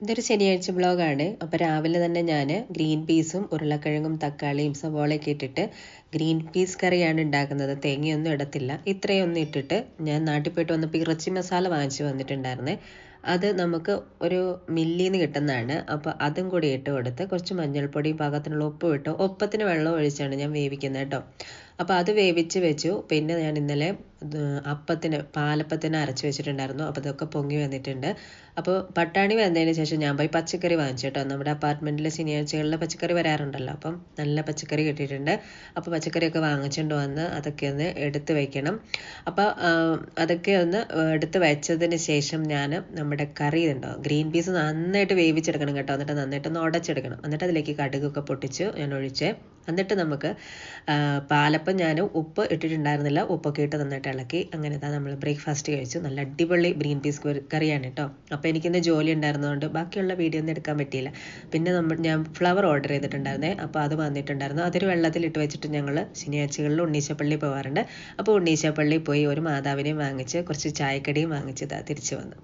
ഇതൊരു ശനിയാഴ്ച വ്ളോഗാണ്. അപ്പോൾ രാവിലെ തന്നെ ഞാൻ ഗ്രീൻ പീസും ഉരുളക്കിഴങ്ങും തക്കാളിയും സവോളയൊക്കെ ഇട്ടിട്ട് ഗ്രീൻ പീസ് കറിയാണ് ഉണ്ടാക്കുന്നത്. തേങ്ങയൊന്നും ഇടത്തില്ല. ഇത്രയൊന്നും ഇട്ടിട്ട് ഞാൻ നാട്ടിൽ പോയിട്ട് വന്നപ്പോൾ ഇറച്ചി മസാല വാങ്ങിച്ച് വന്നിട്ടുണ്ടായിരുന്നേ. അത് നമുക്ക് ഒരു മില്ലിന്ന് കിട്ടുന്നതാണ്. അപ്പോൾ അതും കൂടി ഇട്ട് കൊടുത്ത് കുറച്ച് മഞ്ഞൾപ്പൊടി പാകത്തിനുള്ള ഉപ്പും ഇട്ട് ഒപ്പത്തിന് വെള്ളം ഒഴിച്ചാണ് ഞാൻ വേവിക്കുന്നത് കേട്ടോ. അപ്പോൾ അത് വേവിച്ച് വെച്ചു. പിന്നെ ഞാൻ ഇന്നലെ പാലപ്പത്തിന് അരച്ച് വെച്ചിട്ടുണ്ടായിരുന്നു. അപ്പോൾ അതൊക്കെ പൊങ്ങി വന്നിട്ടുണ്ട്. അപ്പോൾ പട്ടാണി വന്നതിന് ശേഷം ഞാൻ പോയി പച്ചക്കറി വാങ്ങിച്ചു കേട്ടോ. നമ്മുടെ അപ്പാർട്ട്മെൻറ്റിൽ ശനിയാഴ്ചകളിൽ പച്ചക്കറി വരാറുണ്ടല്ലോ. അപ്പം നല്ല പച്ചക്കറി കിട്ടിയിട്ടുണ്ട്. അപ്പോൾ പച്ചക്കറിയൊക്കെ വാങ്ങിച്ചുകൊണ്ട് വന്ന് അതൊക്കെ ഒന്ന് എടുത്ത് വയ്ക്കണം. അപ്പോൾ അതൊക്കെ ഒന്ന് എടുത്ത് വെച്ചതിന് ശേഷം ഞാൻ നമ്മുടെ കറി ഉണ്ടോ ഗ്രീൻ പീസ് നന്നായിട്ട് വേവിച്ചെടുക്കണം കേട്ടോ. എന്നിട്ട് നന്നായിട്ടൊന്ന് ഉടച്ചെടുക്കണം. എന്നിട്ട് അതിലേക്ക് കടുകൊക്കെ പൊട്ടിച്ച് ഞാൻ ഒഴിച്ച് എന്നിട്ട് നമുക്ക് പാലപ്പം ഞാൻ ഉപ്പ് ഇട്ടിട്ടുണ്ടായിരുന്നില്ല. ഉപ്പൊക്കെ ഇട്ട് നന്നായിട്ട് ഇളക്കി അങ്ങനെ നമ്മൾ ബ്രേക്ക്ഫാസ്റ്റ് കഴിച്ചു. നല്ല അടിപൊളി ഗ്രീൻ പീസ് കറിയാണ് കേട്ടോ. അപ്പോൾ എനിക്കിന്ന് ജോലി ഉണ്ടായിരുന്നതുകൊണ്ട് ബാക്കിയുള്ള വീഡിയോ ഒന്നും എടുക്കാൻ പറ്റിയില്ല. പിന്നെ ഞാൻ ഫ്ലവർ ഓർഡർ ചെയ്തിട്ടുണ്ടായിരുന്നേ. അപ്പോൾ അത് വന്നിട്ടുണ്ടായിരുന്നു. അതൊരു വെള്ളത്തിലിട്ട് വെച്ചിട്ട് ഞങ്ങൾ ശനിയാഴ്ചകളിൽ ഉണ്ണീശപ്പള്ളി പോകാറുണ്ട്. അപ്പോൾ ഉണ്ണീശപ്പള്ളി പോയി ഒരു മാതാവിനെയും വാങ്ങിച്ച് കുറച്ച് ചായക്കടിയും വാങ്ങിച്ച് തിരിച്ചു വന്നു.